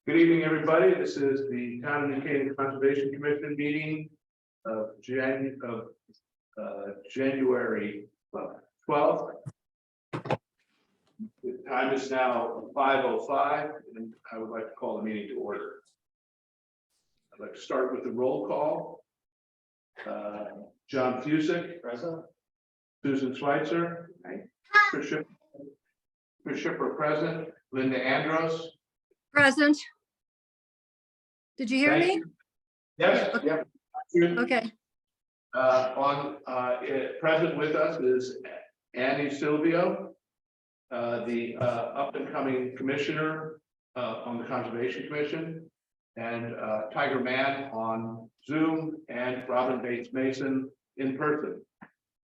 Good evening, everybody. This is the Town of New Canaan Conservation Commission meeting of January 12th. The time is now 5:05, and I would like to call the meeting to order. I'd like to start with the roll call. John Fusick, present. Susan Schweitzer, Chris Schipper, present. Linda Andros, present. Did you hear me? Yes, yep. Okay, Present with us is Annie Silvio, the up and coming commissioner on the Conservation Commission, and Tiger Man on Zoom, and Robin Bates Mason in person.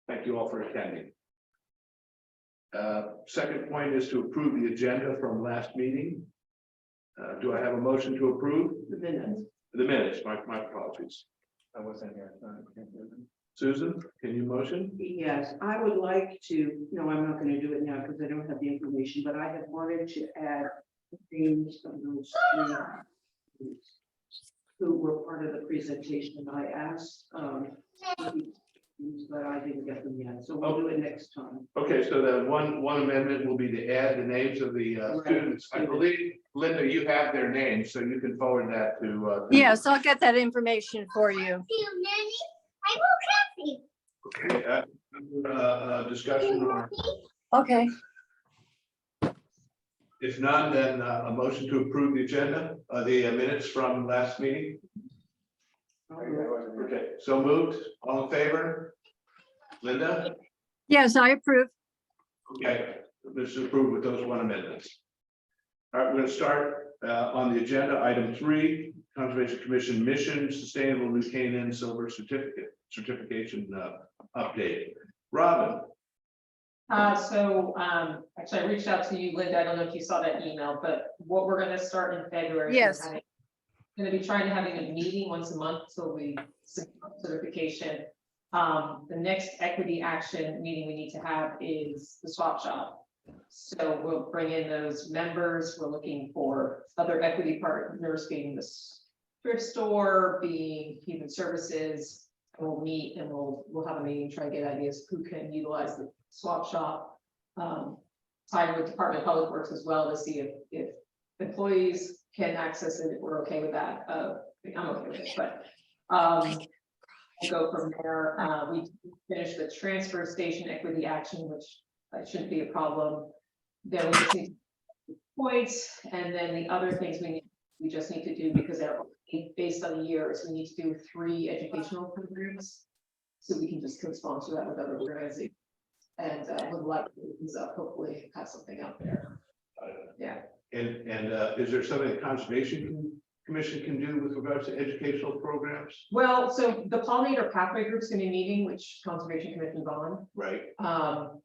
Thank you all for attending. Second point is to approve the agenda from last meeting. Do I have a motion to approve? The minutes, my apologies. I wasn't here. Susan, can you motion? Yes, I would like to, no, I'm not going to do it now because I don't have the information, but I had wanted to add the names of those three who were part of the presentation. I asked, but I didn't get them yet, so we'll do it next time. Okay, so the one amendment will be to add the names of the students. I believe, Linda, you have their names, so you can forward that to. yes, I'll get that information for you. Okay, discussion or Okay, if none, then a motion to approve the agenda, the minutes from last meeting. Okay, so moved. All in favor? Linda? yes, I approve. Okay, this is approved with those one amendments. All right, we're going to start on the agenda, item 3, Conservation Commission mission, Sustainable New Canaan Silver certification update. Robin. Actually, I reached out to you, Linda. I don't know if you saw that email, but what we're going to start in February. Yes. Going to be trying to having a meeting once a month till we certification. The next equity action meeting we need to have is the swap shop. So we'll bring in those members. We're looking for other equity partners, being the thrift store, being human services. We'll meet and we'll have a meeting, try to get ideas who can utilize the swap shop. Tied with Department of Public Works as well to see if employees can access it. If we're okay with that. I'm okay with it, but we'll go from there. We finished the transfer station equity action, which shouldn't be a problem. Then we just need points, and then the other things we just need to do, because they're based on the years, we need to do 3 educational programs, so we can just co-sponsor that with other organizations. And with light opens up, hopefully have something out there. Yeah. And is there something the Conservation Commission can do with regards to educational programs? Well, so the pollinator pathway group's gonna be meeting, which Conservation Commission's on. Right.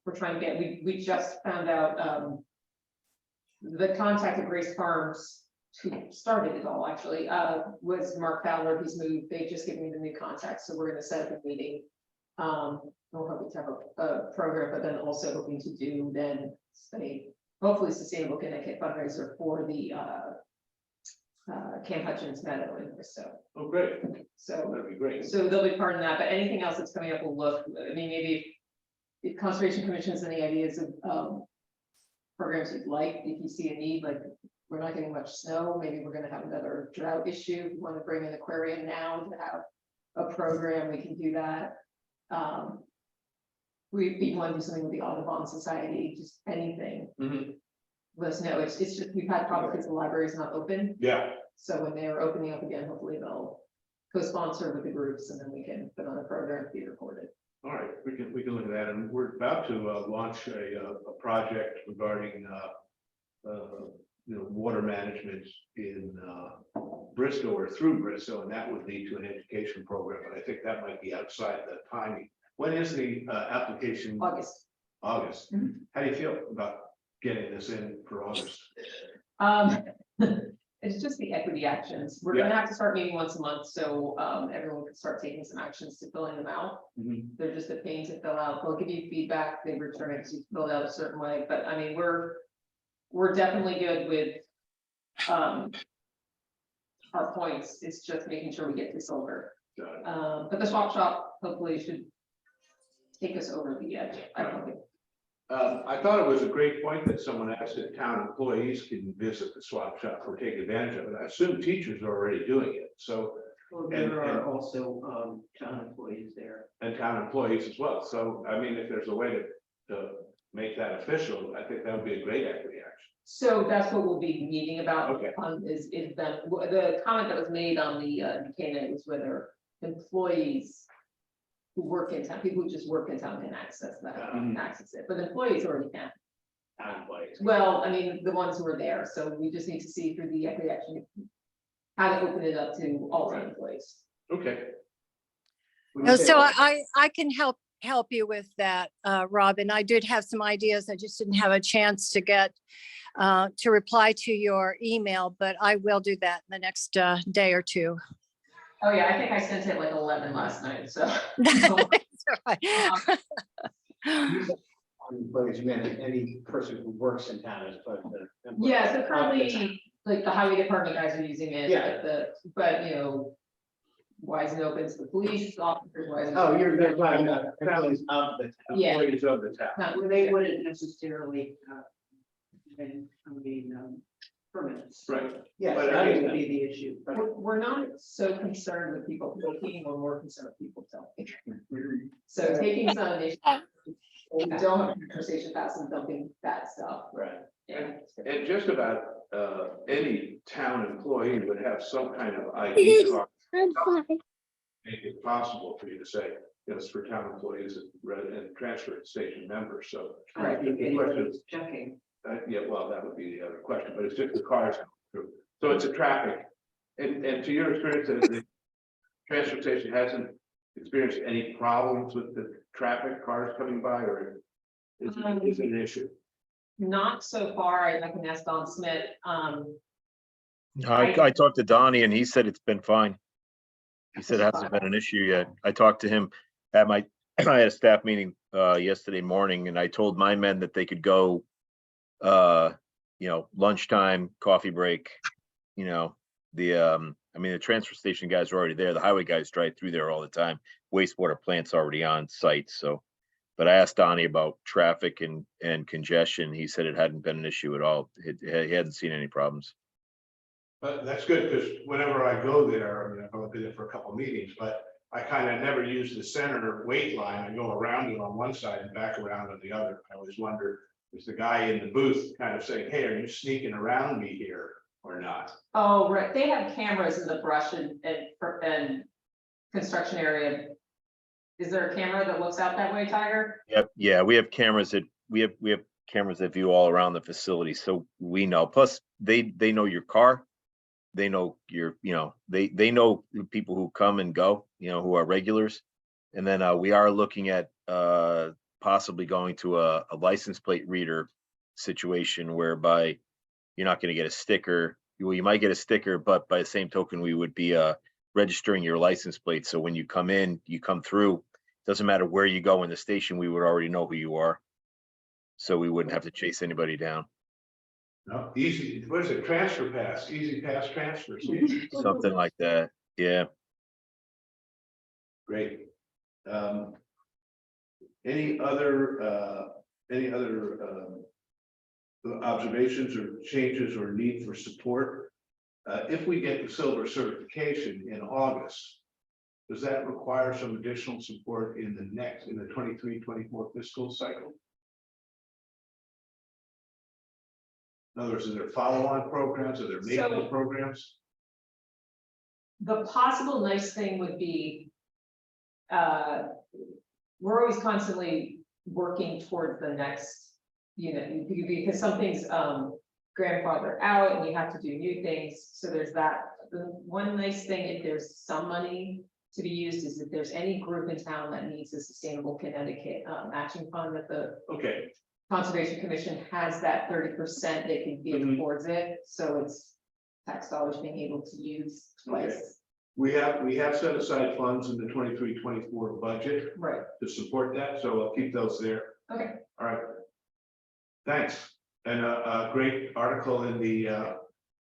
We're trying to get, we just found out, the contact of Grace Farms, who started it all actually, was Mark Fowler. He's moved. They just given me the new contact, so we're gonna set up a meeting. We're hoping to have a program, but then also hoping to do then hopefully Sustainable Connecticut fundraiser for the Camp Hutchins Meadow in Bristow. Oh, great. So That'd be great. So they'll be part of that, but anything else that's coming up, we'll look. I mean, maybe if Conservation Commission has any ideas of programs you'd like, if you see a need, like we're not getting much snow, maybe we're gonna have another drought issue. We want to bring an aquarium now to have a program, we can do that. We want to do something with the Audubon Society, just anything. Let us know. It's just, we've had problems because the library is not open. Yeah. So when they are opening up again, hopefully they'll co-sponsor with the groups, and then we can put on a program to be recorded. All right, we can look at that, and we're about to launch a project regarding water management in Bristow or through Bristow, and that would lead to an education program. But I think that might be outside the timing. When is the application? August. August. Mhm. How do you feel about getting this in for August? It's just the equity actions. We're gonna have to start meeting once a month, so everyone can start taking some actions to filling them out. They're just a pain to fill out. They'll give you feedback, they return it to fill it out a certain way, but I mean, we're definitely good with our points. It's just making sure we get this over. Got it. But the swap shop hopefully should take us over the edge. I don't think. I thought it was a great point that someone asked if town employees can visit the swap shop or take advantage of it. I assume teachers are already doing it, so, Well, And- there are also, town employees there. and town employees as well. So, I mean, if there's a way to make that official, I think that would be a great equity action. So that's what we'll be meeting about. Okay. Is the comment that was made on the DKNA was whether employees who work in town, people who just work in town can access that, Mhm. access it, but employees already can. Town employees. Well, I mean, the ones who are there, so we just need to see through the equity action how to open it up to all town employees. Okay. So I can help you with that, Robin. I did have some ideas. I just didn't have a chance to get to reply to your email, but I will do that in the next day or two. Oh, yeah, I think I sent it like 11 last night, so. It's all right. Employees, you meant any person who works in town as opposed to. Yeah, so currently, like the highway department guys are using it, Yeah. but you know. Why isn't it open to the police officers? Why isn't it- Oh, you're talking about employees of the town. Yeah. Employees of the town. Not- Well, they wouldn't necessarily, permits. Right. Yes, But That I would be the issue. We're not so concerned with people taking, we're more concerned with people dumping. So taking some initiative, we don't have a conversation fast and dumping that stuff. Right. Yeah. And just about any town employee would have some kind of ID card. Make it possible for you to say, it's for town employees and transfer station members, so. I don't think The question anybody's checking. Yeah, well, that would be the other question, but it's just the cars coming through. So it's a traffic. And to your experience, the transfer station hasn't experienced any problems with the traffic cars coming by, or is it an issue? Not so far, I can ask Don Smith, I talked to Donnie and he said it's been fine. He said it hasn't been an issue yet. I talked to him at I had a staff meeting yesterday morning and I told my men that they could go lunchtime, coffee break, the transfer station guys are already there. The highway guys drive through there all the time. Wastewater plant's already on site, so. But I asked Donnie about traffic and congestion. He said it hadn't been an issue at all. He hadn't seen any problems. But that's good, because whenever I go there, I've only been there for a couple of meetings, but I kind of never use the center weight line. I go around it on one side and back around on the other. I always wonder, is the guy in the booth kind of saying, hey, are you sneaking around me here or not? oh, right, they have cameras in the brush and construction area. Is there a camera that looks out that way, Tiger? Yep, yeah, we have cameras that view all around the facility, so we know. Plus, they know your car. They know they know the people who come and go, who are regulars. And then we are looking at possibly going to a license plate reader situation whereby you're not going to get a sticker. Well, you might get a sticker, but by the same token, we would be registering your license plate. So when you come in, you come through, doesn't matter where you go in the station, we would already know who you are. So we wouldn't have to chase anybody down. No, easy, what is it, transfer pass, easy pass transfers. Something like that. Yeah. Great. Any other observations or changes or need for support? If we get the silver certification in August, does that require some additional support in the 23-24 fiscal cycle? In other words, are there follow-on programs, are there maintenance programs? The possible nice thing would be, we're always constantly working toward the next, because some things grandfather out and you have to do new things. So there's that. The one nice thing, if there's some money to be used, is if there's any group in town that needs a Sustainable Connecticut matching fund, that the Okay, Conservation Commission has that 30% they can give Mhm. towards it. So it's tax dollars being able to use twice. we have set aside funds in the 23-24 budget Right. to support that, so I'll keep those there. Okay. All right. Thanks. And a great article in the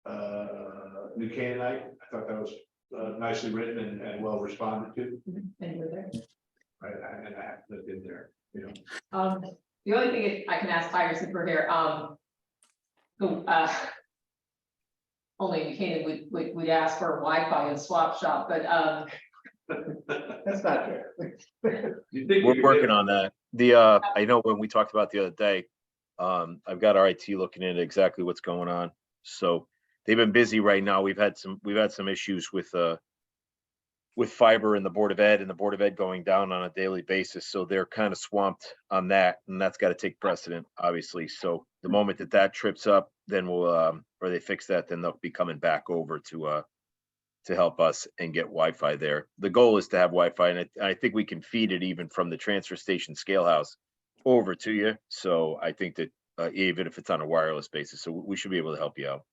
New Canaanite. I thought that was nicely written and well responded to. And you're there. And I have lived in there, you know. The only thing is, I can ask Tiger since we're here, only New Canaan would ask for Wi-Fi and swap shop, but, That's not true. You think you We're could working get- on that. I know when we talked about the other day, I've got our IT looking into exactly what's going on. So they've been busy right now. We've had some issues with fiber and the Board of Ed, and the Board of Ed going down on a daily basis. So they're kind of swamped on that, and that's got to take precedent, obviously. So the moment that trips up, then we'll, or they fix that, then they'll be coming back over to help us and get Wi-Fi there. The goal is to have Wi-Fi, and I think we can feed it even from the transfer station scale house over to you. So I think that even if it's on a wireless basis, so we should be able to help you out.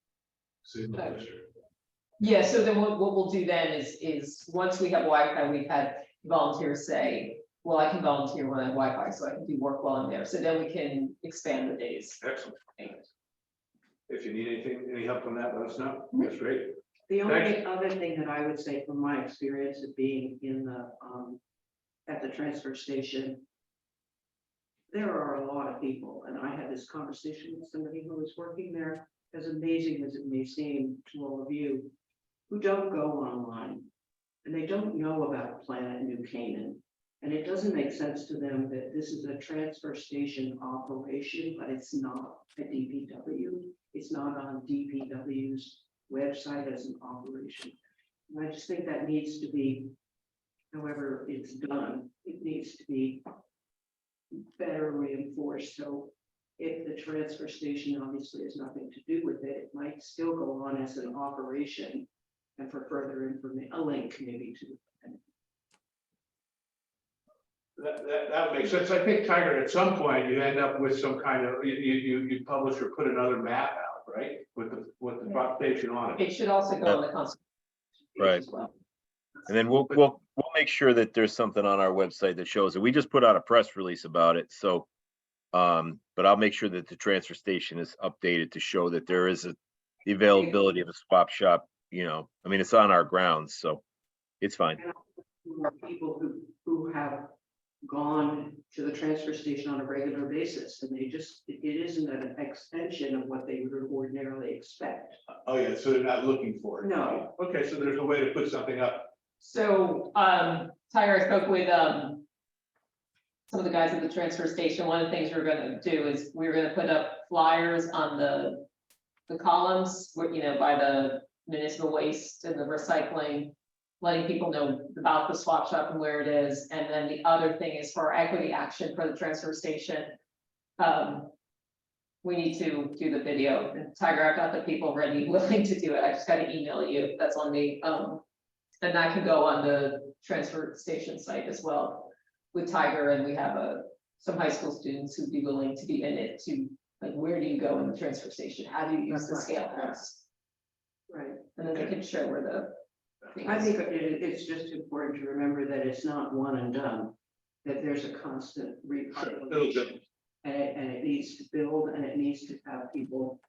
yeah, so then what we'll do then is once we have Wi-Fi, we've had volunteers say, well, I can volunteer when I have Wi-Fi, so I can do work while I'm there. So then we can expand the days. Excellent. If you need anything, any help on that, let us know. That's great. The only Thanks. other thing that I would say from my experience of being in the, at the transfer station, there are a lot of people, and I had this conversation with somebody who was working there, as amazing as it may seem to all of you, who don't go online, and they don't know about Planet New Canaan. And it doesn't make sense to them that this is a transfer station operation, but it's not a DPW. It's not on DPW's website as an operation. And I just think that needs to be, however it's done, it needs to be better reinforced. So if the transfer station obviously has nothing to do with it, it might still go on as an operation. And for further information, a link maybe to. That makes sense. I think, Tiger, at some point you end up with some kind of, you publish or put another map out, right? With the drop station on it. It should also go on the conservation page Right. as well. And then we'll make sure that there's something on our website that shows it. We just put out a press release about it, so. But I'll make sure that the transfer station is updated to show that there is the availability of a swap shop, you know, I mean, it's on our grounds, so it's fine. More people who have gone to the transfer station on a regular basis, and they just, it isn't an extension of what they would ordinarily expect. Oh, yeah, so they're not looking for it. No. Okay, so there's a way to put something up. So, Tyra, I spoke with, some of the guys at the transfer station. One of the things we're gonna do is we're gonna put up flyers on the columns, where, you know, by the municipal waste and the recycling, letting people know about the swap shop and where it is. And then the other thing is for our equity action for the transfer station. We need to do the video, and Tiger, I've got the people ready, willing to do it. I just gotta email you. That's on me. And that can go on the transfer station site as well with Tiger, and we have some high school students who'd be willing to be in it to, like, where do you go in the transfer station? How do you use the scale house? Right. And then they can show where the. I think it's just important to remember that it's not one and done, that there's a constant repopulation. And it needs to build, and it needs to have people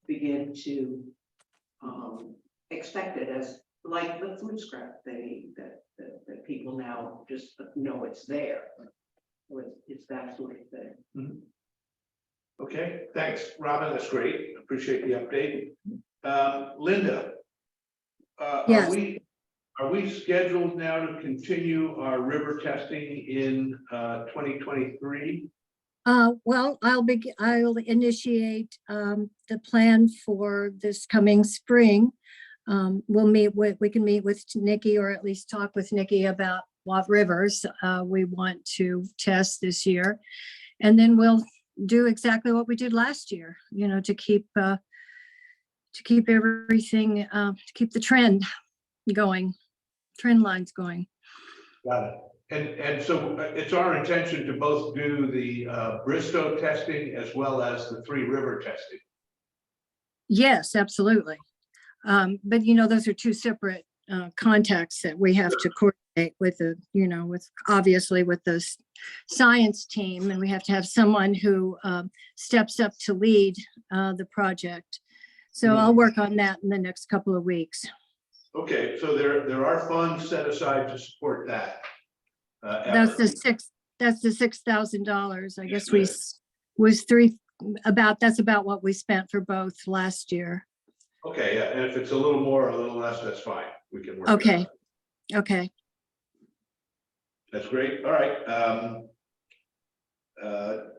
begin to expect it as, like the food scrap thing, that people now just know it's there. So it's that sort of thing. Okay, thanks, Robin, that's great, appreciate the update. Linda. Yes. Are we scheduled now to continue our river testing in 2023? Well, I'll initiate the plan for this coming spring. We can meet with Nikki, or at least talk with Nikki about what rivers we want to test this year. And then we'll do exactly what we did last year, you know, to keep everything, to keep the trend lines going. Got it. And so it's our intention to both do the Bristow testing as well as the Three River testing. Yes, absolutely. But you know, those are two separate contacts that we have to coordinate with obviously with the science team, and we have to have someone who steps up to lead the project. So I'll work on that in the next couple of weeks. Okay, so there are funds set aside to support that. That's effort. that's the $6,000. I guess Good. was that's about what we spent for both last year. Okay, yeah, and if it's a little more or a little less, that's fine. We can work. it Okay. out. Okay. That's great. All right.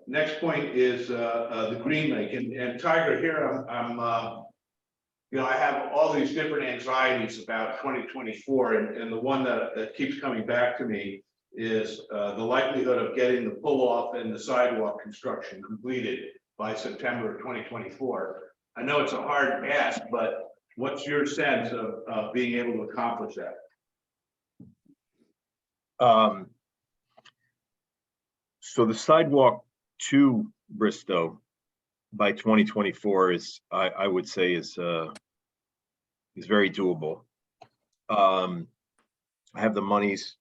Next point is the Green Lake, and Tiger, here I'm you know, I have all these different anxieties about 2024, and the one that keeps coming back to me is the likelihood of getting the pull-off and the sidewalk construction completed by September of 2024. I know it's a hard ask, but what's your sense of being able to accomplish that? So the sidewalk to Bristow by 2024 is, I would say is very doable. I have the monies.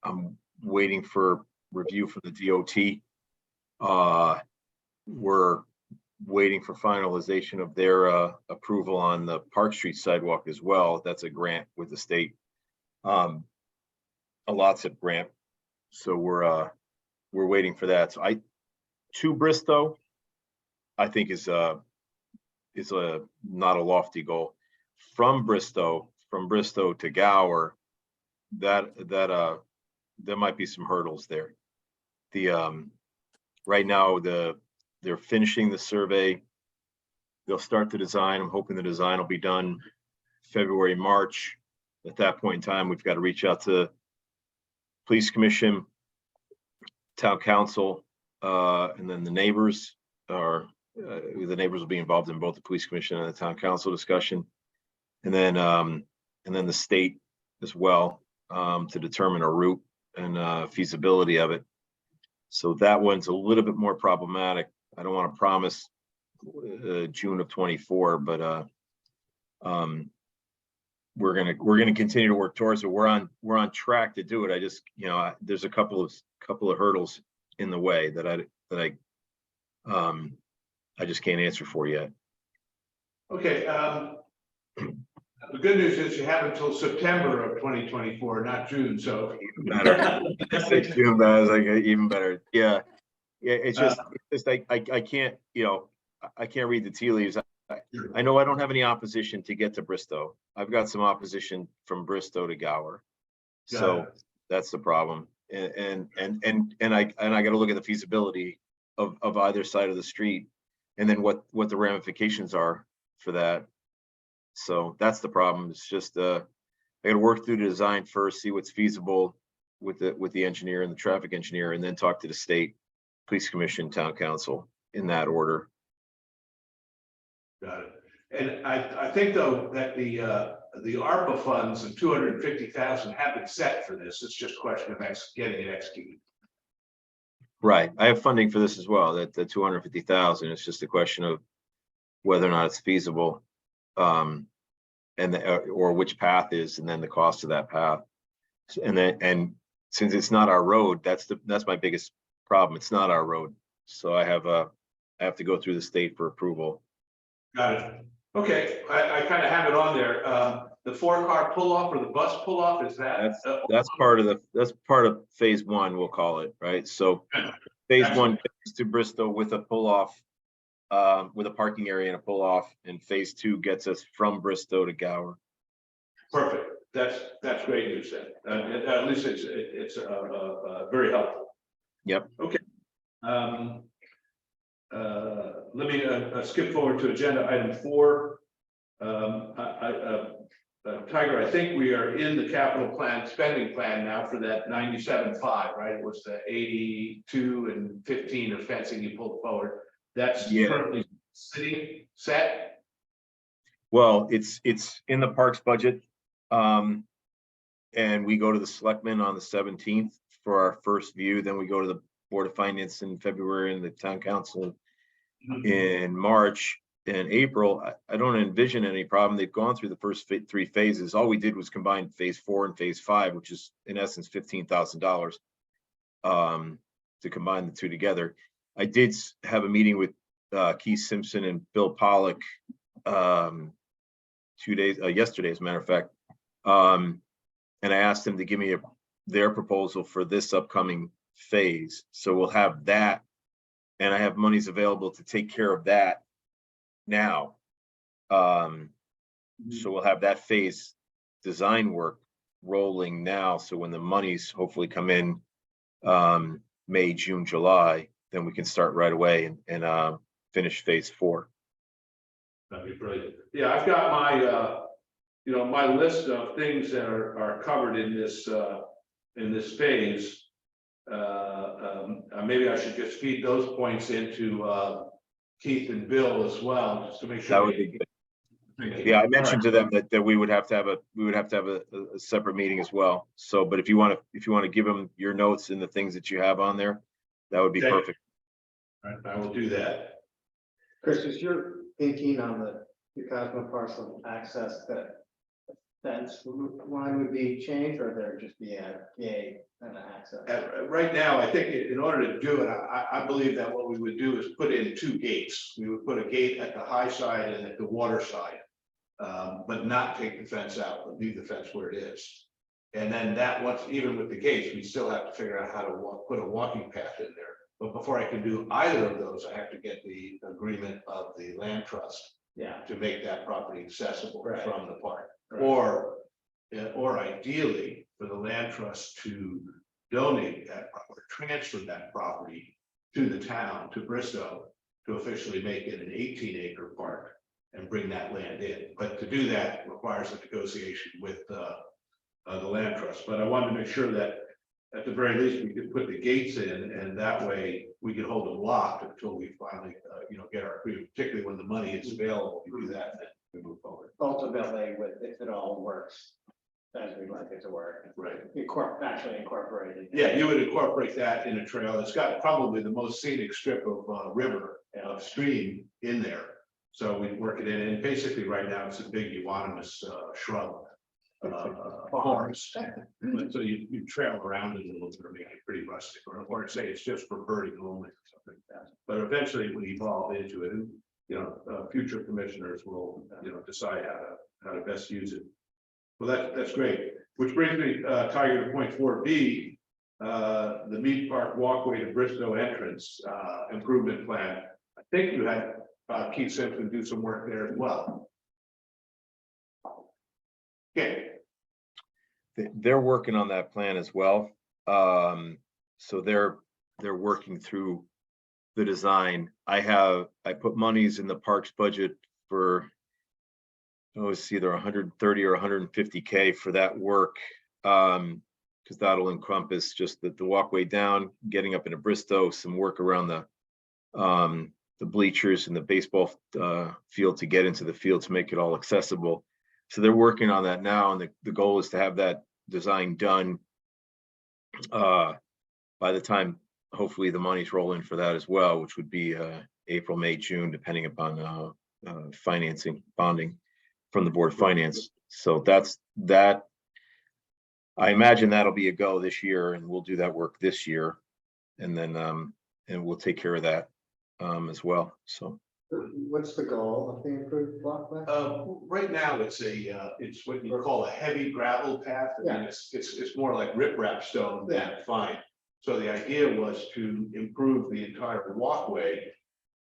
I'm waiting for review from the DOT. We're waiting for finalization of their approval on the Park Street sidewalk as well. That's a grant with the state. A lots of grant. So we're waiting for that. So to Bristow, I think is a not a lofty goal. From Bristow to Gower, there might be some hurdles there. Right now they're finishing the survey. They'll start the design. I'm hoping the design will be done February, March. At that point in time, we've got to reach out to Police Commission, Town Council, and then the neighbors will be involved in both the Police Commission and the Town Council discussion. And then the state as well, to determine a route and feasibility of it. So that one's a little bit more problematic. I don't want to promise June of 24, but we're gonna continue to work towards it. We're on track to do it. I just, you know, there's a couple of hurdles in the way that I just can't answer for yet. Okay, the good news is you have until September of 2024, not June, so. Better. June, that was like even better. Yeah. It's just like I can't, you know, I can't read the tea leaves. I know I don't have any opposition to get to Bristow. I've got some opposition from Bristow to Gower. Got So it. that's the problem. And I got to look at the feasibility of either side of the street, and then what the ramifications are for that. So that's the problem. It's just I got to work through the design first, see what's feasible with the engineer and the traffic engineer, and then talk to the state Police Commission, Town Council in that order. Got it. And I think though that the ARPA funds of 250,000 have been set for this. It's just a question of getting it executed. Right. I have funding for this as well, that the 250,000. It's just a question of whether or not it's feasible, or which path is, and then the cost of that path. And since it's not our road, that's my biggest problem. It's not our road. So I have to go through the state for approval. Got it. Okay, I kind of have it on there. The 4-car pull-off or the bus pull-off, is that? That's part of phase one, we'll call it, right? So phase one gets to Bristow with a pull-off, with a parking area and a pull-off, and phase two gets us from Bristow to Gower. Perfect. That's great news then. At least it's very helpful. Yep. Okay. Let me skip forward to agenda item 4. Tiger, I think we are in the capital plan, spending plan now for that 97.5, right? It was the 82 and 15 of fencing you pulled forward. That's currently sitting set. Well, it's in the parks budget. And we go to the selectmen on the 17th for our first view. Then we go to the Board of Finance in February and the Town Council in March and April. I don't envision any problem. They've gone through the first 3 phases. All we did was combine phase 4 and phase 5, which is in essence $15,000 to combine the two together. I did have a meeting with Keith Simpson and Bill Pollock 2 days, yesterday, as a matter of fact. And I asked them to give me their proposal for this upcoming phase. So we'll have that. And I have monies available to take care of that now. So we'll have that phase design work rolling now. So when the monies hopefully come in, May, June, July, then we can start right away and finish phase 4. That'd be brilliant. Yeah, I've got my, my list of things that are covered in this phase. Maybe I should just feed those points into Keith and Bill as well, just to make sure. That would be good. Yeah, I mentioned to them that we would have to have a separate meeting as well. So, but if you want to give them your notes and the things that you have on there, that would be Okay. perfect. All right, I will do that. Chris, is your thinking on the Cosmo parcel access that fence line would be changed, or there just be a gate and an access? Right now, I think in order to do it, I believe that what we would do is put in 2 gates. We would put a gate at the high side and at the water side. But not take the fence out, but leave the fence where it is. And then that once, even with the gates, we still have to figure out how to put a walking path in there. But before I can do either of those, I have to get the agreement of the land trust Yeah. to make that property accessible Right. from the park. Right. Or ideally, for the land trust to donate that or transfer that property to the town, to Bristow, to officially make it an 18-acre park and bring that land in. But to do that requires a negotiation with the land trust. But I wanted to make sure that at the very least, we could put the gates in, and that way we could hold them locked until we finally, get our agreement, particularly when the money is available to do that, then we move forward. Ultimately, if it all works as we'd like it to work, Right. actually incorporated. Yeah, you would incorporate that in a trail. It's got probably the most scenic strip of river, stream in there. So we work it in, and basically right now it's a big euonymus shrub. Forest. But so you trail around it a little bit or make it pretty rustic, or say it's just for birding only or something like that. But eventually it would evolve into it, and future commissioners will decide how to best use it. Well, that's great. Which brings me, Tiger, to point 4B, the Mead Park walkway to Bristow entrance improvement plan. I think you had Keith Simpson do some work there as well. Okay. They're working on that plan as well. So they're working through the design. I put monies in the parks budget for it's either 130 or 150K for that work. Because that'll encompass just the walkway down, getting up into Bristow, some work around the bleachers and the baseball field to get into the field to make it all accessible. So they're working on that now, and the goal is to have that design done by the time hopefully the money's roll in for that as well, which would be April, May, June, depending upon financing, bonding from the Board of Finance. So that's that. I imagine that'll be a go this year, and we'll do that work this year, and then and we'll take care of that as well. So What's the goal of the improved walkway? Right now, it's what you call a heavy gravel path. I mean, it's more like riprap stone than fine. So the idea was to improve the entire walkway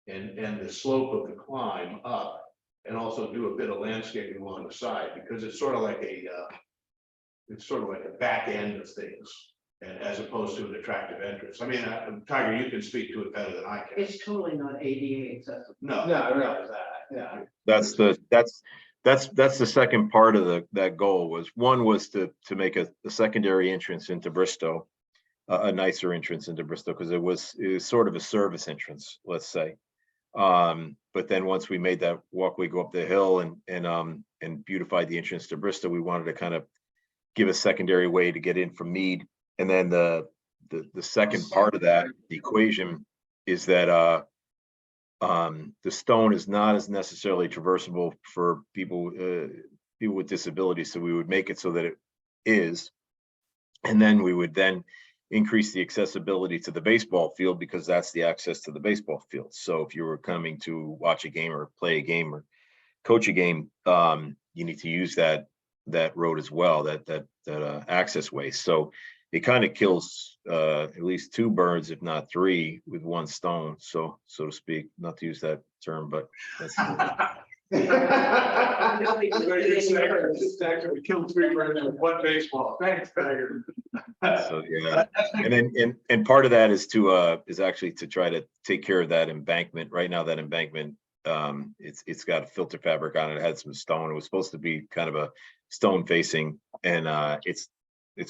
and the slope of the climb up, and also do a bit of landscaping along the side, because it's sort of like a back end of things, and as opposed to an attractive entrance. I mean, Tiger, you can speak to it better than I can. It's totally not ADA accessible. No, I realize that, that's the second part of that goal. One was to make a secondary entrance into Bristow, a nicer entrance into Bristow, because it was sort of a service entrance, let's say. But then once we made that walkway go up the hill and beautified the entrance to Bristow, we wanted to kind of give a secondary way to get in from Mead. And then the second part of that equation is that the stone is not as necessarily traversable for people with disabilities. So we would make it so that it is, and then we would then increase the accessibility to the baseball field, because that's the access to the baseball field. So if you were coming to watch a game or play a game or coach a game, you need to use that road as well, that access way. So it kind of kills at least two birds, if not three, with one stone, so to speak. Not to use that term, but that's Just actually killed three birds with one baseball. Thanks, Tiger. so, yeah. And then and part of that is is actually to try to take care of that embankment. Right now, that embankment, it's got a filter fabric on it. It had some stone. It was supposed to be kind of a stone facing, and it's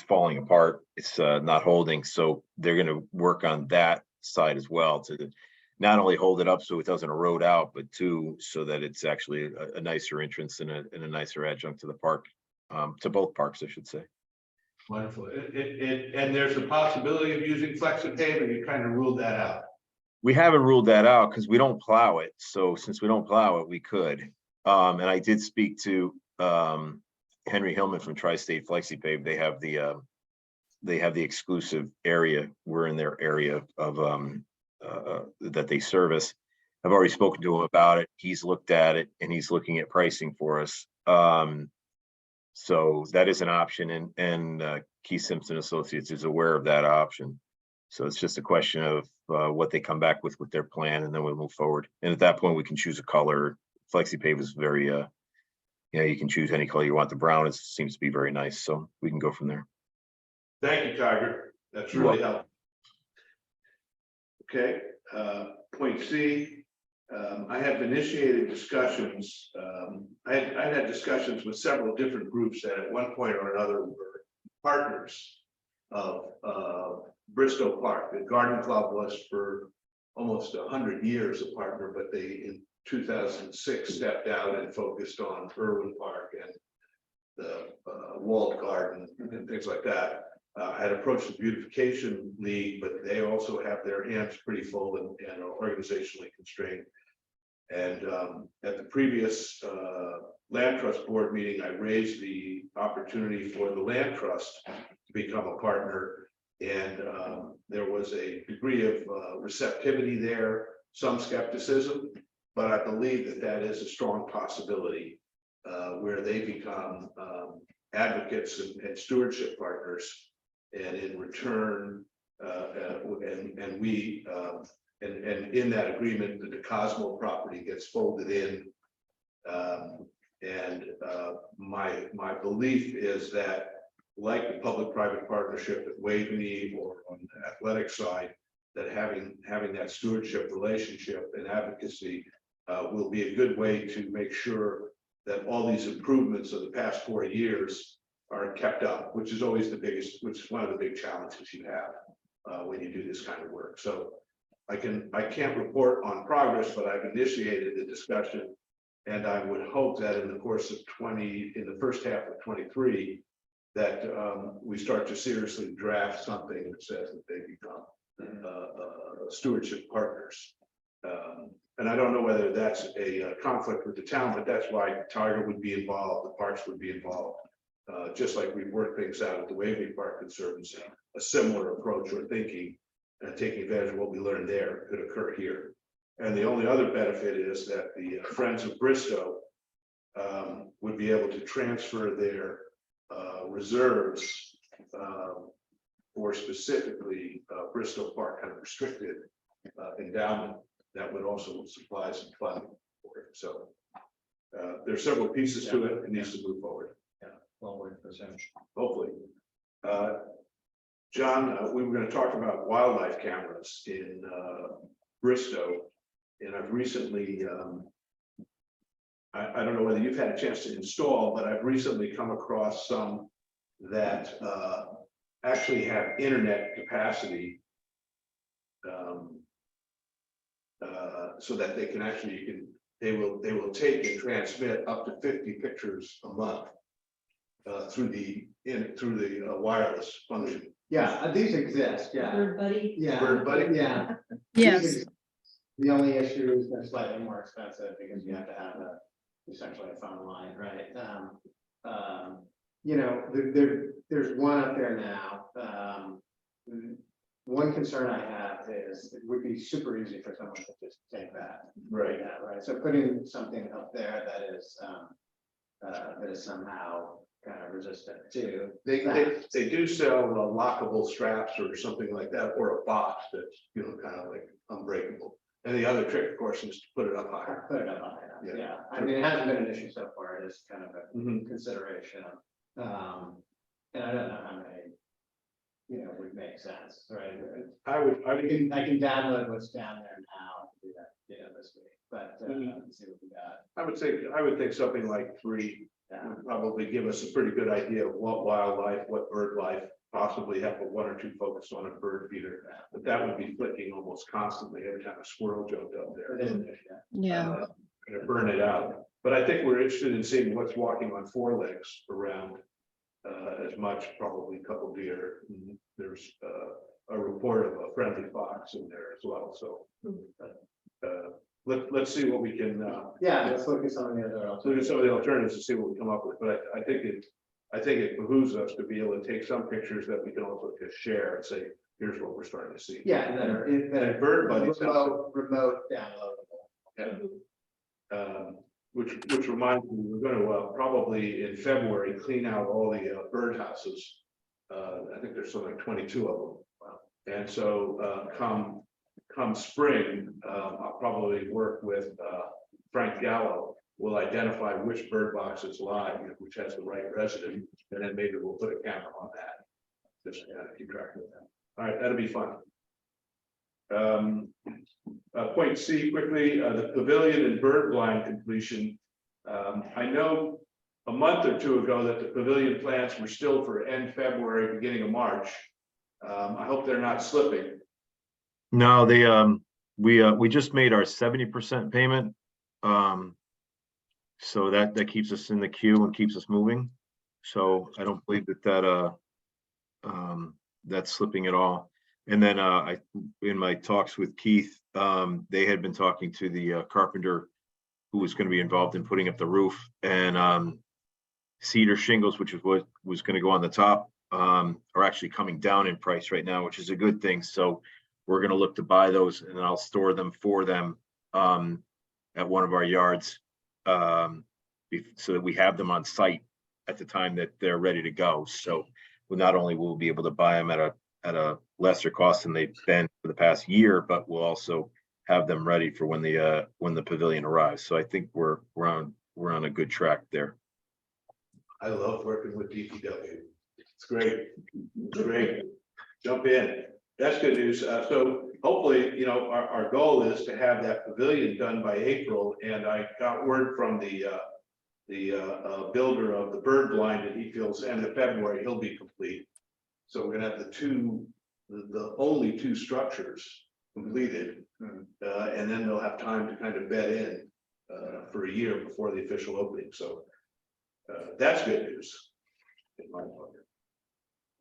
falling apart. It's not holding. So they're going to work on that side as well to not only hold it up so it doesn't erode out, but two, so that it's actually a nicer entrance and a nicer adjunct to the park, to both parks, I should say. Wonderful. And there's a possibility of using Flexipave, and you kind of ruled that out. We haven't ruled that out because we don't plow it. So since we don't plow it, we could. And I did speak to Henry Hillman from Tri-State Flexipave. They have the exclusive area. We're in their area of that they service. I've already spoken to him about it. He's looked at it and he's looking at pricing for us. So that is an option, and Keith Simpson Associates is aware of that option. So it's just a question of what they come back with their plan, and then we'll move forward. And at that point, we can choose a color. Flexipave is very, you can choose any color you want. The brown seems to be very nice, so we can go from there. Thank you, Tiger. That's You're really helpful. Okay, point C. I have initiated discussions. I had discussions with several different groups that at one point or another were partners of Bristow Park. The Garden Club was for almost 100 years a partner, but they in 2006 stepped out and focused on Irwin Park and the walled garden and things like that. I had approached the Beautification League, but they also have their hands pretty full and are organizationally constrained. And at the previous Land Trust Board meeting, I raised the opportunity for the Land Trust to become a partner. And there was a degree of receptivity there, some skepticism, but I believe that is a strong possibility where they become advocates and stewardship partners. And in return, and we and in that agreement, the Cosmo property gets folded in. My belief is that, like the public-private partnership at Waveney or on the athletic side, that having that stewardship relationship and advocacy will be a good way to make sure that all these improvements of the past 4 years are kept up, which is always which is one of the big challenges you have when you do this kind of work. So I can't report on progress, but I've initiated the discussion, and I would hope that in the course of in the first half of 23, that we start to seriously draft something that says that they become stewardship partners. And I don't know whether that's a conflict with the town, but that's why Tiger would be involved, the parks would be involved. Just like we've worked things out at the Waveney Park Conservancy, a similar approach or thinking, taking advantage of what we learned there could occur here. And the only other benefit is that the Friends of Bristow would be able to transfer their reserves for specifically Bristow Park kind of restricted endowment that would also supply some funding for it. So there are several pieces to it. It needs to move forward. Hopefully. John, we were going to talk about wildlife cameras in Bristow, and I've recently, I don't know whether you've had a chance to install, but I've recently come across some that actually have internet capacity, so that they can actually, they will take and transmit up to 50 pictures a month. Through the wireless function. Yeah, these exist, yeah. Bird Buddy. Yeah. Bird Buddy? Yeah. Yes. These exist. The only issue is they're slightly more expensive because you have to have essentially a phone line, right? There's one up there now. one concern I have is it would be super easy for someone to just take that. Right. Yeah, right, so putting something up there that is somehow kind of resistant to. They do sell lockable straps or something like that, or a box that's, you know, kind of like unbreakable. And the other trick, of course, is to put it up higher. Put it up on it, Yeah. yeah, I mean, it hasn't been an issue so far, it is kind of a Mhm. consideration. And I don't know how many, would make sense, right? I would I can download what's down there now, and do that, this week, but, let's see what we got. I would think something like 3 would probably give us a pretty good idea of what wildlife, what bird life, possibly have a 1 or 2 focus on a bird feeder. But that would be flicking almost constantly every time a squirrel jumped up there. It is an issue. Yeah, Gonna burn it out. But I think we're interested in seeing what's walking on 4 legs around as much, probably a couple deer. There's a report of a friendly fox in there as well, so. Let's see what we can, Yeah, let's look at some of the other look at alternatives. some of the alternatives and see what we come up with, but I think it behooves us to be able to take some pictures that we can also just share and say, here's what we're starting to see. Yeah, and that And Bird Buddy sounds remote downloadable. Which reminds me, we're going to probably in February clean out all the birdhouses. I think there's something like 22 of them. And so come spring, I'll probably work with Frank Gallo. We'll identify which bird box is live, which has the right resident, and then maybe we'll put a camera on that. Just to kind of keep track of that. All right, that'll be fun. Point C quickly, the pavilion and bird blind completion. I know a month or 2 ago that the pavilion plans were still for end February, beginning of March. I hope they're not slipping. No, we just made our 70% payment. So that keeps us in the queue and keeps us moving. So I don't believe that's slipping at all. And then in my talks with Keith, they had been talking to the carpenter who was going to be involved in putting up the roof, and cedar shingles, which is what was going to go on the top, are actually coming down in price right now, which is a good thing. So we're going to look to buy those, and I'll store them for them at one of our yards, so that we have them on site at the time that they're ready to go. So not only will we be able to buy them at a lesser cost than they've been for the past year, but we'll also have them ready for when the pavilion arrives. So I think we're on a good track there. I love working with DPW. It's great. It's great. Jump in. That's good news. So hopefully, our goal is to have that pavilion done by April. And I got word from the builder of the bird blind that he feels end of February, he'll be complete. So we're gonna have the only 2 structures completed. And then they'll have time to kind of bed in for a year before the official opening. So that's good news. In my opinion.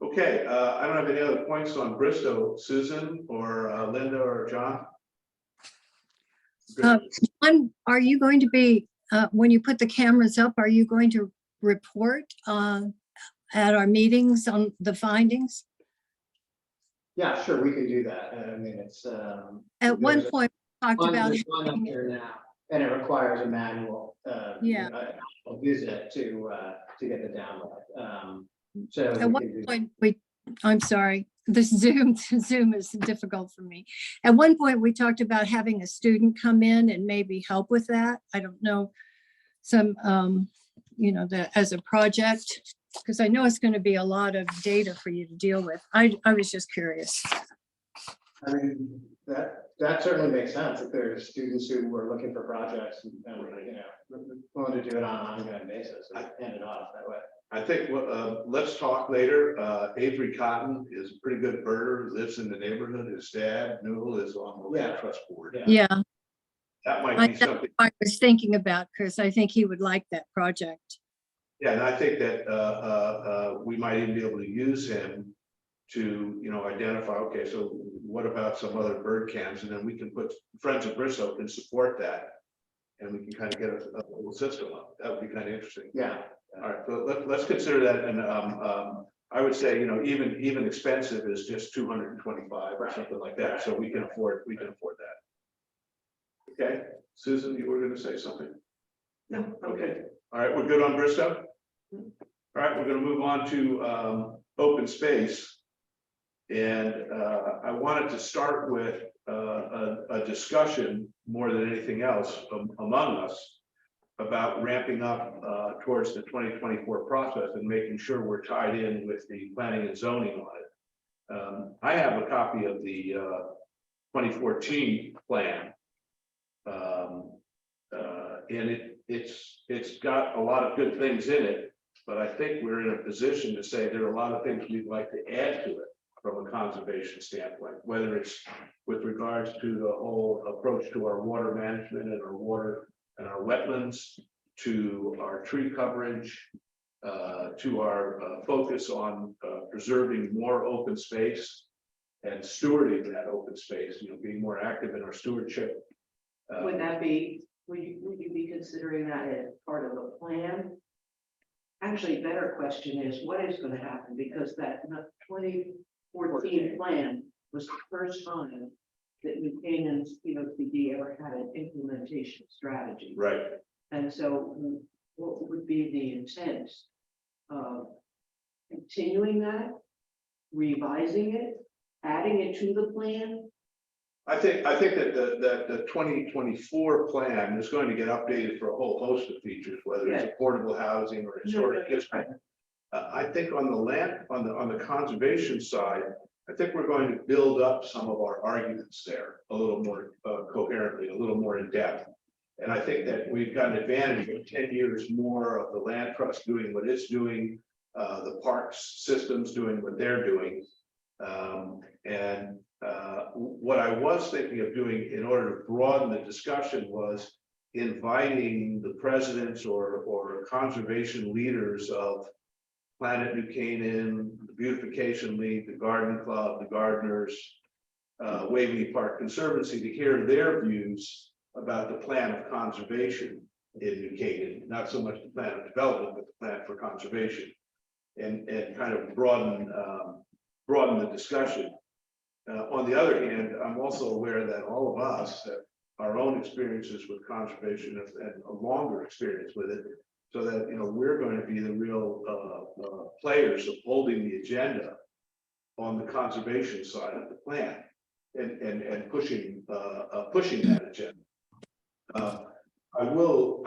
Okay, I don't have any other points on Bristow. Susan or Linda or John? Good. are you going to be, when you put the cameras up, are you going to report at our meetings on the findings? Yeah, sure, we can do that. I mean, it's. At one there's a- point, we talked about, There's one up here now, and it requires a manual. Yeah. A visit to get the download. So. at we one can do- point, I'm sorry, this Zoom is difficult for me. At one point, we talked about having a student come in and maybe help with that. I don't know, some, as a project, because I know it's going to be a lot of data for you to deal with. I was just curious. I mean, that certainly makes sense if there's students who were looking for projects and, willing to do it on an ongoing basis and hand it off that way. I think, let's talk later. Avery Cotton is a pretty good birder, lives in the neighborhood. His dad, Newell, is on the land trust board. Yeah. Yeah, That might be something. I was thinking about, Chris. I think he would like that project. Yeah, and I think that we might even be able to use him to, identify, okay, so what about some other bird cams? And then we can put, Friends of Bristow can support that. And we can kind of get a little system up. That would be kind of interesting. Yeah. All right, so let's consider that, and I would say, even expensive is just 225 or something like that, so we can afford that. Okay, Susan, you were gonna say something? No, Okay, all right, we're good on Bristow? All right, we're gonna move on to open space. And I wanted to start with a discussion more than anything else among us about ramping up towards the 2024 process and making sure we're tied in with the planning and zoning on it. I have a copy of the 2014 plan. And it's got a lot of good things in it, but I think we're in a position to say there are a lot of things we'd like to add to it from a conservation standpoint, whether it's with regards to the whole approach to our water management and our water and our wetlands, to our tree coverage, to our focus on preserving more open space and stewarding that open space, being more active in our stewardship. would that be, would you be considering that as part of the plan? Actually, better question is, what is gonna happen? Because that 2014 plan was the first time that New Canaan's POCD ever had an implementation strategy. Right. And so what would be the intent of continuing that, revising it, adding it to the plan? I think that the 2024 plan is going to get updated for a whole host of features, whether it's affordable housing or historic district. I think on the land, on the conservation side, I think we're going to build up some of our arguments there a little more coherently, a little more in depth. And I think that we've got an advantage of 10 years more of the land trust doing what it's doing, the parks systems doing what they're doing. What I was thinking of doing in order to broaden the discussion was inviting the presidents or conservation leaders of Planet New Canaan, the Beautification League, the Garden Club, the Gardeners, Waveney Park Conservancy, to hear their views about the plan of conservation in New Canaan, not so much the plan of development, but the plan for conservation, and kind of broaden the discussion. On the other hand, I'm also aware that all of us have our own experiences with conservation and a longer experience with it, so that we're going to be the real players of holding the agenda on the conservation side of the plan and pushing that agenda. I will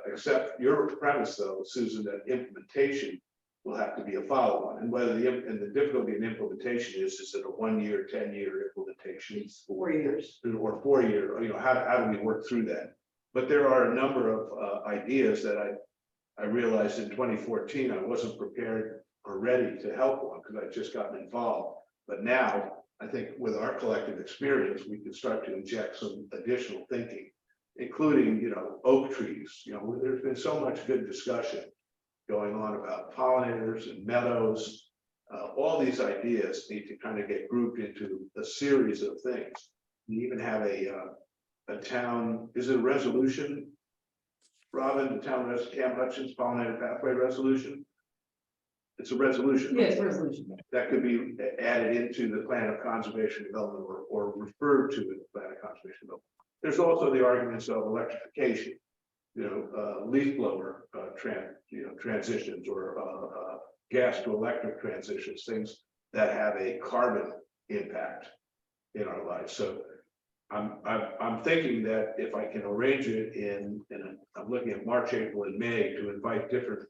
accept your premise, though, Susan, that implementation will have to be a follow-on, and whether the difficulty in implementation is it a 1 year, 10-year implementation, 4 years. or 4 year? How do we work through that? But there are a number of ideas that I realized in 2014 I wasn't prepared or ready to help on because I'd just gotten involved. But now I think with our collective experience, we can start to inject some additional thinking, including oak trees. There's been so much good discussion going on about pollinators and meadows. All these ideas need to kind of get grouped into a series of things. We even have a town, is it a resolution? Robin, the town Cam Hutchins pollinator pathway resolution? It's a resolution. Yes, resolution. That could be added into the plan of conservation development or referred to in the plan of conservation development. There's also the arguments of electrification, leaf blower transitions or gas to electric transitions, things that have a carbon impact in our lives. So I'm thinking that if I can arrange it I'm looking at March, April, and May to invite different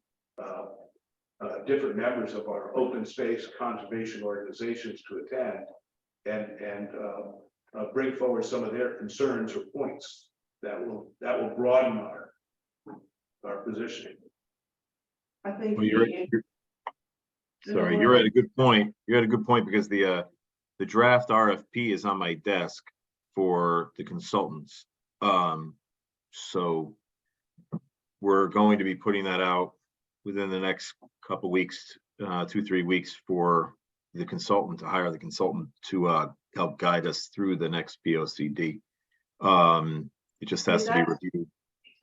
members of our open space conservation organizations to attend and bring forward some of their concerns or points that will broaden our positioning. I think. Well, you're at a good point. You're at a good point because the draft RFP is on my desk for the consultants. So we're going to be putting that out within the next couple weeks, 2-3 weeks, for the consultant to hire the consultant to help guide us through the next POCD. It just has to be reviewed.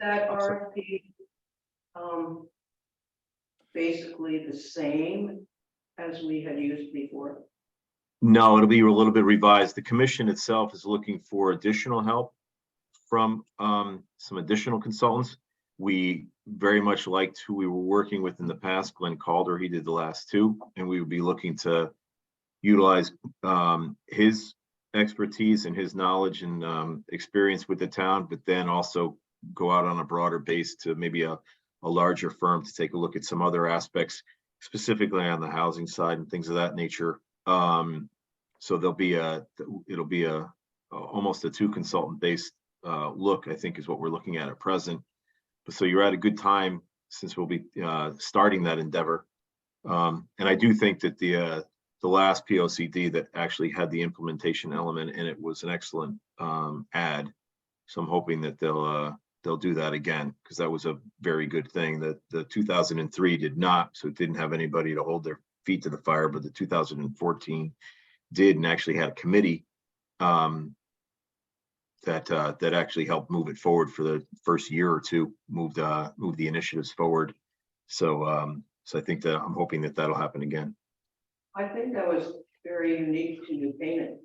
That RFP, basically the same as we had used before? No, it'll be a little bit revised. The commission itself is looking for additional help from some additional consultants. We very much liked who we were working with in the past, Glenn Calder. He did the last two, and we would be looking to utilize his expertise and his knowledge and experience with the town, but then also go out on a broader base to maybe a larger firm to take a look at some other aspects, specifically on the housing side and things of that nature. So it'll be almost a 2 consultant based look, I think is what we're looking at present. But so you're at a good time since we'll be starting that endeavor. And I do think that the last POCD that actually had the implementation element in it was an excellent ad. So I'm hoping that they'll do that again, because that was a very good thing. That the 2003 did not, so it didn't have anybody to hold their feet to the fire, but the 2014 did, and actually had a committee that actually helped move it forward for the first year or two, move the initiatives forward. So so I think that I'm hoping that that'll happen again. I think that was very unique to New Canaan.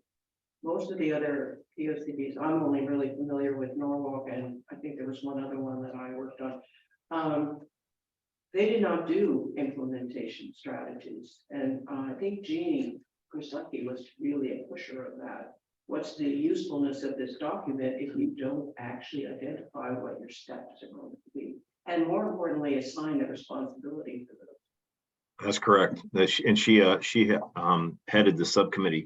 Most of the other POCDs, I'm only really familiar with Norwalk, and I think there was one other one that I worked on. They did not do implementation strategies, and I think Jeannie Krasicki was really a pusher of that. What's the usefulness of this document if you don't actually identify what your steps are going to be? And more importantly, assign the responsibility for those. That's correct. And she headed the subcommittee.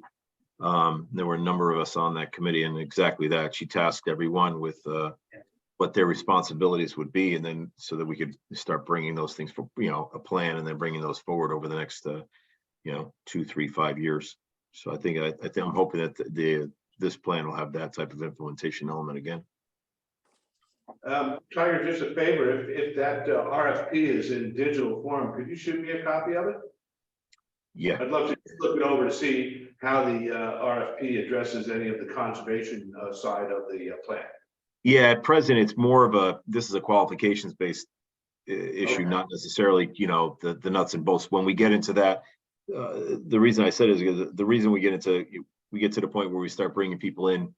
There were a number of us on that committee, and exactly that. She tasked everyone with what their responsibilities would be, and then so that we could start bringing those things for, a plan, and then bringing those forward over the next 2, 3, 5 years. So I think I'm hoping that this plan will have that type of implementation element again. Tiger, just a favor, if that RFP is in digital form, could you shoot me a copy of it? Yeah, I'd love to look it over to see how the RFP addresses any of the conservation side of the plan. yeah. At present, it's more of this is a qualifications based issue, Okay. not necessarily the nuts and bolts. When we get into that, the reason I said is because the reason we get to the point where we start bringing people in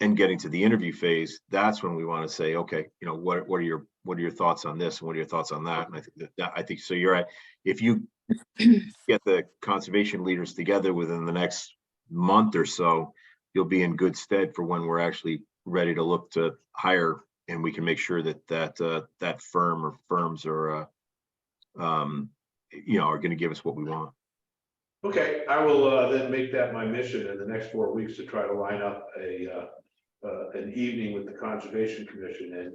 and getting to the interview phase, that's when we want to say, okay, what are your thoughts on this and what are your thoughts on that? And I think so. You're right. If you get the conservation leaders together within the next month or so, you'll be in good stead for when we're actually ready to look to hire, and we can make sure that firm or firms are going to give us what we want. Okay, I will then make that my mission in the next 4 weeks to try to line up an evening with the Conservation Commission and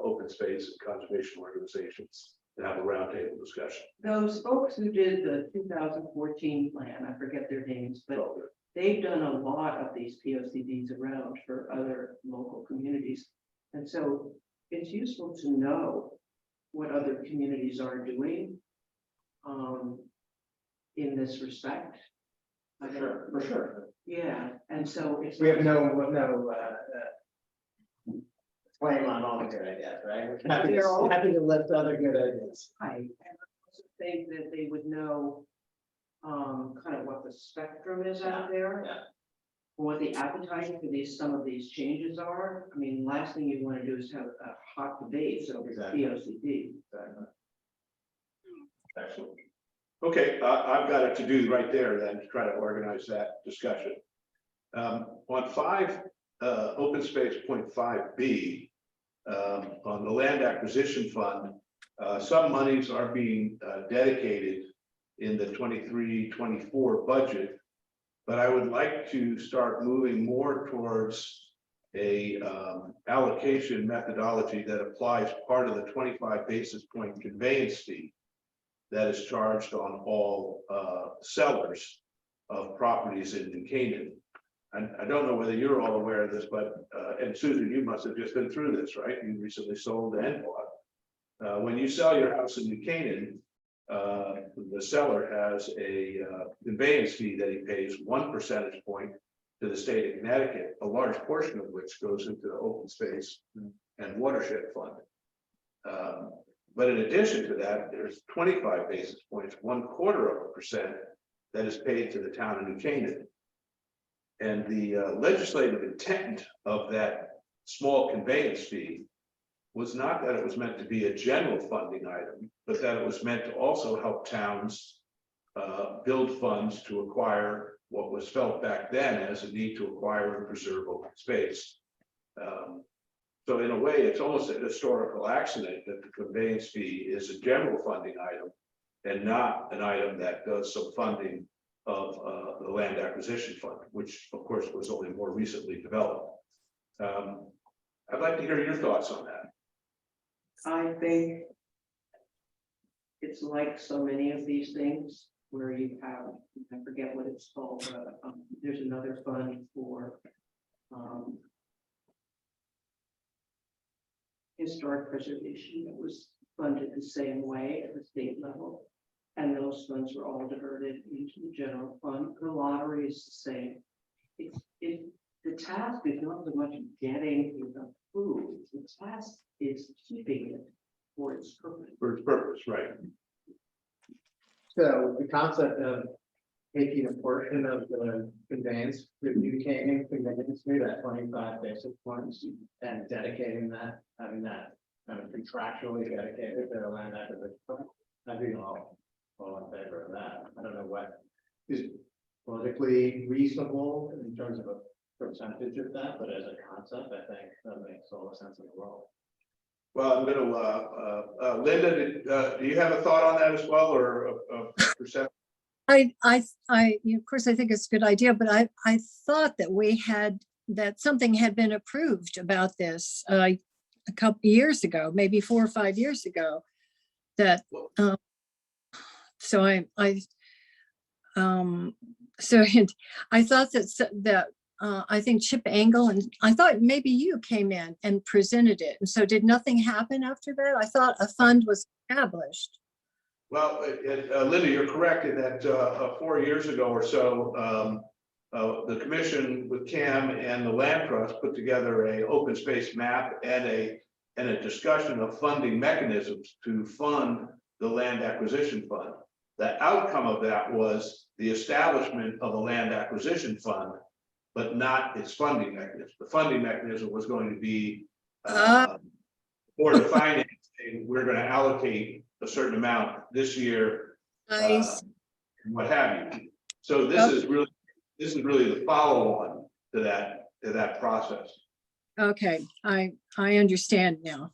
open space and conservation organizations to have a roundtable discussion. Those folks who did the 2014 plan, I forget their names, but they've done a lot of these POCDs around for other local communities. And so it's useful to know what other communities are doing in this respect. For sure. Yeah, and so it's. We have no claim on all the good ideas, right? We're happy to lift other good ideas. I also think that they would know kind of what the spectrum is out there. Yeah. What the appetite for some of these changes are. I mean, last thing you want to do is have a hot debate over the Exactly. POCD. Excellent. Okay, I've got it to do right there then to try to organize that discussion. On 5, open space 0.5B, on the land acquisition fund, some monies are being dedicated in the 23-24 budget, but I would like to start moving more towards a allocation methodology that applies part of the 25 basis point conveyance fee that is charged on all sellers of properties in New Canaan. And I don't know whether you're all aware of this, but and Susan, you must have just been through this, right? You recently sold and bought. When you sell your house in New Canaan, the seller has a conveyance fee that he pays 1 percentage point to the state of Connecticut, a large portion of which goes into the open space and watershed fund. But in addition to that, there's 25 basis points, 1/4% that is paid to the town of New Canaan. And the legislative intent of that small conveyance fee was not that it was meant to be a general funding item, but that it was meant to also help towns build funds to acquire what was felt back then as a need to acquire and preserve open space. So in a way, it's almost a historical accident that the conveyance fee is a general funding item and not an item that does some funding of the land acquisition fund, which of course was only more recently developed. I'd like to hear your thoughts on that. I think it's like so many of these things where you have, I forget what it's called, but there's another fund for historic preservation that was funded the same way at the state level. And those funds were all diverted into the general fund. The lottery is the same. The task is not so much getting the food, the task is keeping it for its purpose. For its purpose, right? So the concept of taking a portion of the conveyance that you came conveyance fee, that 25 basis points, and dedicating that, having that kind of contractually dedicated to the land acquisition fund, I'd be all in favor of that. I don't know what is politically reasonable in terms of a percentage of that, but as a concept, I think that makes all the sense in the world. Well, I'm gonna, Linda, do you have a thought on that as well, or a perception? Of course, I think it's a good idea, but I thought that that something had been approved about this a couple years ago, maybe 4 or 5 years ago. That, so I thought that I think Chip Angle, and I thought maybe you came in and presented it. And so did nothing happen after that? I thought a fund was established. Well, Linda, you're correct in that 4 years ago or so, the commission with CAM and the Land Trust put together a open space map and a discussion of funding mechanisms to fund the land acquisition fund. The outcome of that was the establishment of a land acquisition fund, but not its funding mechanism. The funding mechanism was going to be Board of Finance saying, we're going to allocate a certain amount this year, and what have you. So this is really the follow-on to that process. Okay, I understand now.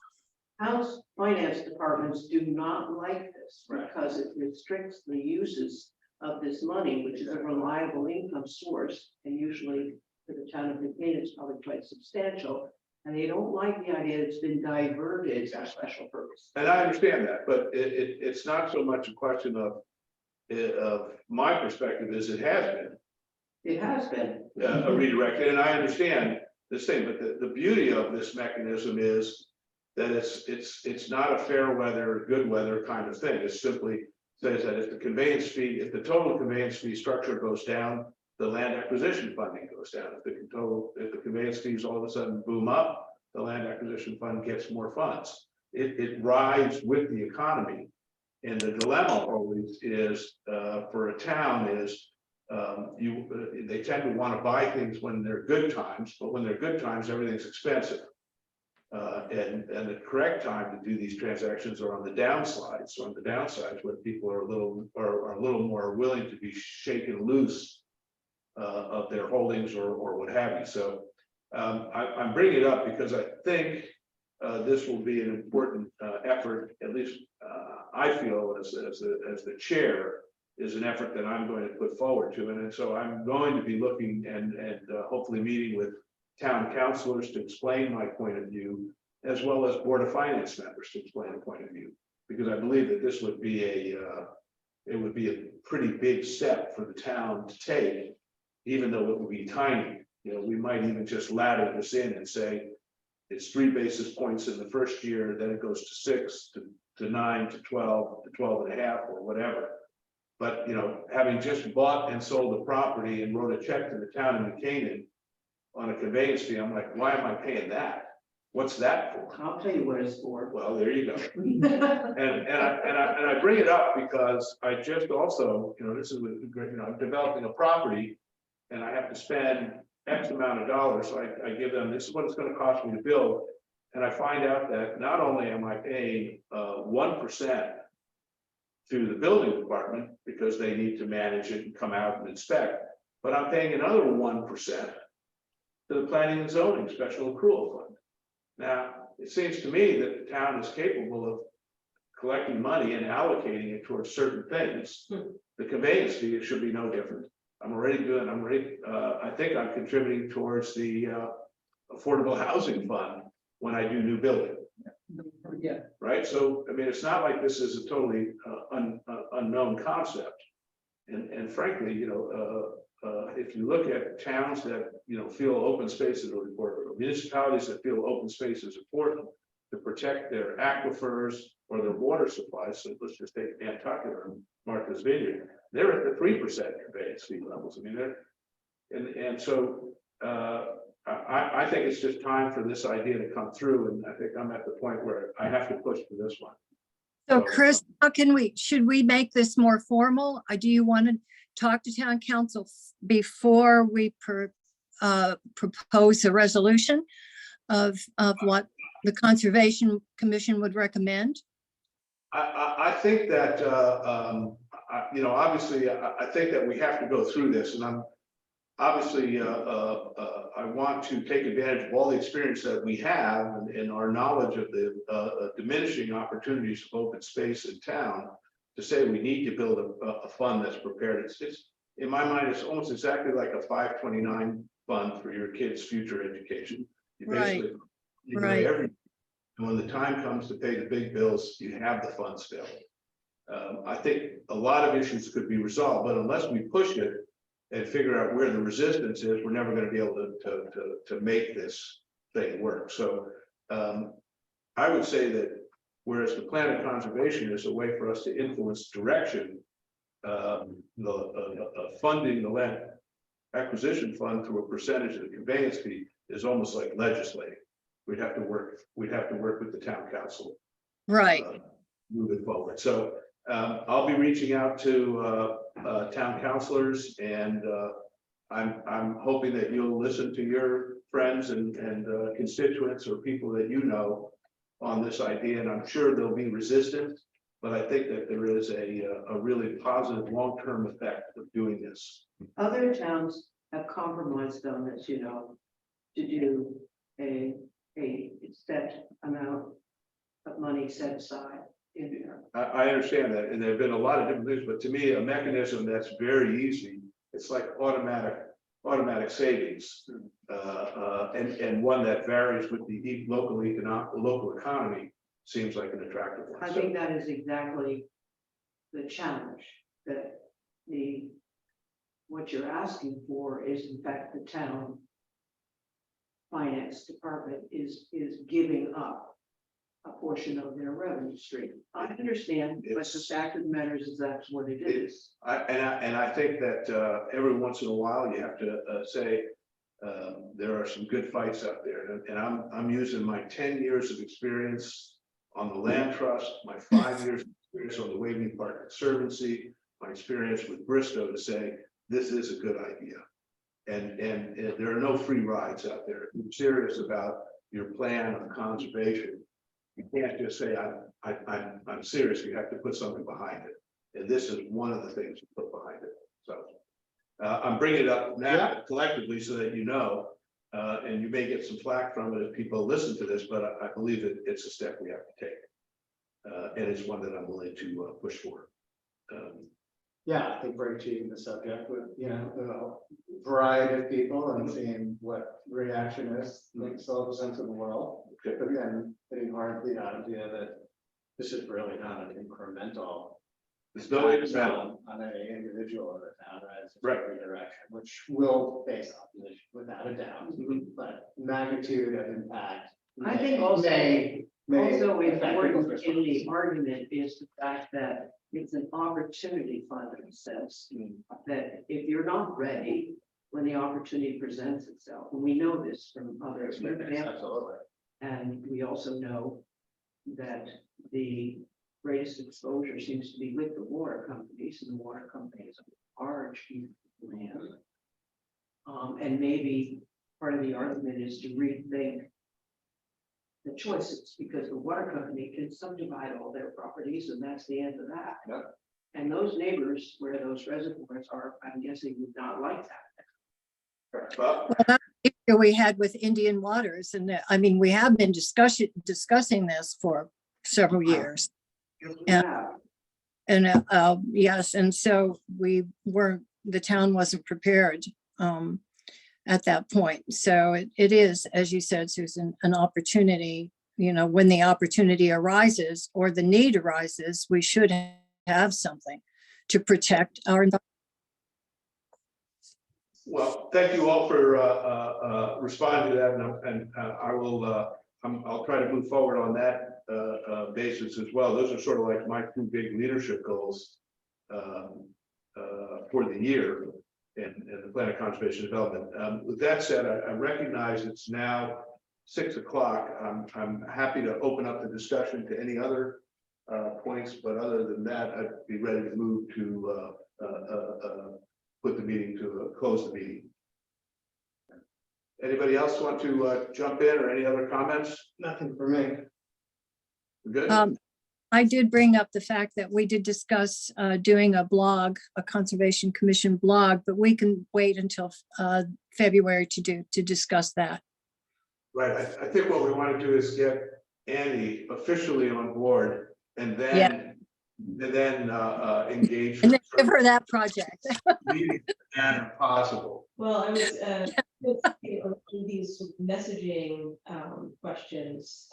House finance departments do not like this Right. because it restricts the uses of this money, which is a reliable income source, and usually for the town of New Canaan, it's probably quite substantial. And they don't like the idea it's been diverted for special purpose. And I understand that, but it's not so much a question of my perspective as it has been. It has been. Redirected, and I understand this thing, but the beauty of this mechanism is that it's not a fair weather, good weather kind of thing. It simply says that if the total conveyance fee structure goes down, the land acquisition funding goes down. If the conveyance fees all of a sudden boom up, the land acquisition fund gets more funds. It rides with the economy. And the dilemma always is for a town is they tend to want to buy things when they're good times, but when they're good times, everything's expensive. And the correct time to do these transactions are on the downsides. So on the downsides, where people are a little more willing to be shaken loose of their holdings or what have you. So I'm bringing it up because I think this will be an important effort. At least I feel as the chair is an effort that I'm going to put forward to, and so I'm going to be looking and hopefully meeting with town councilors to explain my point of view, as well as Board of Finance members to explain the point of view, because I believe that this would be a pretty big step for the town to take, even though it would be tiny. You know, we might even just ladder this in and say it's 3 basis points in the first year, then it goes to 6 to 9 to 12 to 12.5 or whatever. But you know, having just bought and sold the property and wrote a check to the town of New Canaan on a conveyance fee, I'm like, why am I paying that? What's that for? I'll tell you what it's for. Well, there you go. And I bring it up because I just also, this is with, I'm developing a property. And I have to spend X amount of dollars, so I give them, this is what it's gonna cost me to build. And I find out that not only am I paying 1% to the building department, because they need to manage it and come out and inspect, but I'm paying another 1% to the planning and zoning special accrual fund. Now, it seems to me that the town is capable of collecting money and allocating it towards certain things. The conveyance fee, it should be no different. I think I'm contributing towards the affordable housing fund when I do new building. Yeah. Right, so, I mean, it's not like this is a totally unknown concept. And frankly, if you look at towns that, feel open spaces are important, or municipalities that feel open space is important to protect their aquifers or their water supplies, so let's just take Nantucket or Martha's Vineyard, they're at the 3% conveyance fee levels. I mean, and so I think it's just time for this idea to come through, and I think I'm at the point where I have to push for this one. So Chris, should we make this more formal? Do you want to talk to town council before we propose a resolution of what the Conservation Commission would recommend? I think that, obviously, I think that we have to go through this, and I'm obviously, I want to take advantage of all the experience that we have and our knowledge of the diminishing opportunities of open space in town to say we need to build a fund that's prepared. It's in my mind, it's almost exactly like a 529 fund for your kids' future education. You basically, you know, Right. and when the time comes to pay the big bills, you have the funds still. I think a lot of issues could be resolved, but unless we push it and figure out where the resistance is, we're never going to be able to make this thing work. So I would say that whereas the plan of conservation is a way for us to influence direction, funding the land acquisition fund through a percentage of the conveyance fee is almost like legislating. We'd have to work with the town council. Right. Moving forward. So I'll be reaching out to town councilors, and I'm hoping that you'll listen to your friends and constituents or people that you know on this idea, and I'm sure there'll be resistance, but I think that there is a really positive long-term effect of doing this. Other towns have compromised on this, to do a set amount of money set aside in there. I understand that, and there have been a lot of different things, but to me, a mechanism that's very easy, it's like automatic savings, and one that varies with the local economy seems like an attractive one. I think that is exactly the challenge, that what you're asking for is in fact the town finance department is giving up a portion of their revenue stream. I understand, but the fact of the matter is that's what it is. I think that every once in a while you have to say there are some good fights out there, and I'm using my 10 years of experience on the land trust, my 5 years of experience on the Waveney Park Conservancy, my experience with Bristow to say this is a good idea. And there are no free rides out there. If you're serious about your plan of conservation, you can't just say I'm serious. You have to put something behind it, and this is one of the things you put behind it. So I'm bringing it up now collectively so that you know, and you may get some flack from it if people listen to this, but I believe that it's a step we have to take, and it's one that I'm willing to push for. Yeah, I think we're achieving the subject with, a variety of people and seeing what reaction is, makes all the sense in the world. But again, hitting hard the idea that this is really not an incremental. There's no incremental on any individual in the town, it's Right. every direction, which will face opposition without a doubt, but magnitude of impact. I think also may affect important people's in the response. argument is the fact that it's an opportunity fund that says that if you're not ready when the opportunity presents itself, and we know this from other examples, Absolutely. And we also know that the greatest exposure seems to be with the water companies, and the water companies are large land. And maybe part of the argument is to rethink the choices, because the water company can subdivide all their properties, and that's the end of that. Yeah. And those neighbors where those reservoirs are, I'm guessing, would not like that. Well, Issue we had with Indian Waters, and I mean, we have been discussing this for several years. Yeah. And yes, and so the town wasn't prepared at that point. So it is, as you said, Susan, an opportunity, when the opportunity arises or the need arises, we should have something to protect our environment. Well, thank you all for responding to that, and I'll try to move forward on that basis as well. Those are sort of like my two big leadership goals for the year in the plan of conservation development. With that said, I recognize it's now 6 o'clock. I'm happy to open up the discussion to any other points, but other than that, I'd be ready to move to put the meeting to close the meeting. Anybody else want to jump in, or any other comments? Nothing for me. We're good? I did bring up the fact that we did discuss doing a blog, a Conservation Commission blog, but we can wait until February to discuss that. Right, I think what we want to do is get Annie officially on board, and Yeah. then engage. And then give her that project. Meeting and possible. Well, I was, these messaging questions,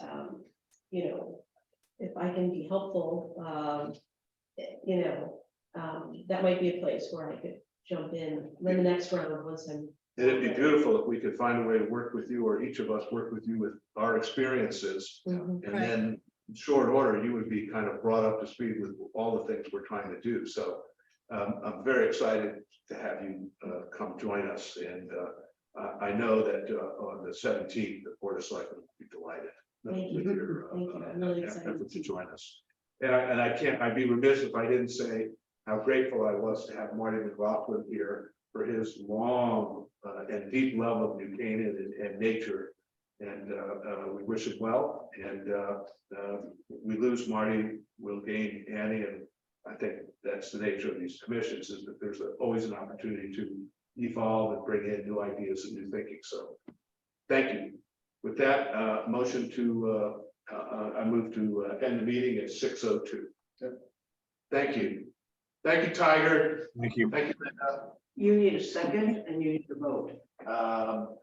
if I can be helpful, that might be a place where I could jump in the next round once I'm. It'd be beautiful if we could find a way to work with you, or each of us work with you with our experiences. Mhm. And Right. then in short order, you would be kind of brought up to speed with all the things we're trying to do. So I'm very excited to have you come join us. And I know that on the 17th, the Board of Selectmen will be delighted. Thank you. with your, Thank you. I'm really excited. effort to join us. And I'd be remiss if I didn't say how grateful I was to have Marty McLaughlin here for his long and deep love of New Canaan and nature. And we wish him well. And we lose Marty, we'll gain Annie. And I think that's the nature of these commissions, is that there's always an opportunity to evolve and bring in new ideas and new thinking. So thank you. With that, motion to, I move to end the meeting at 6:02. Thank you. Thank you, Tiger. Thank you. Thank you, Linda. You need a second and you need to vote.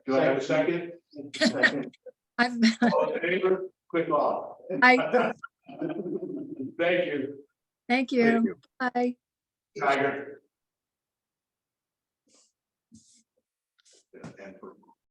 Do I have a second? I've, All in favor? Quick off. I, Thank you, thank you. Bye. Tiger. And for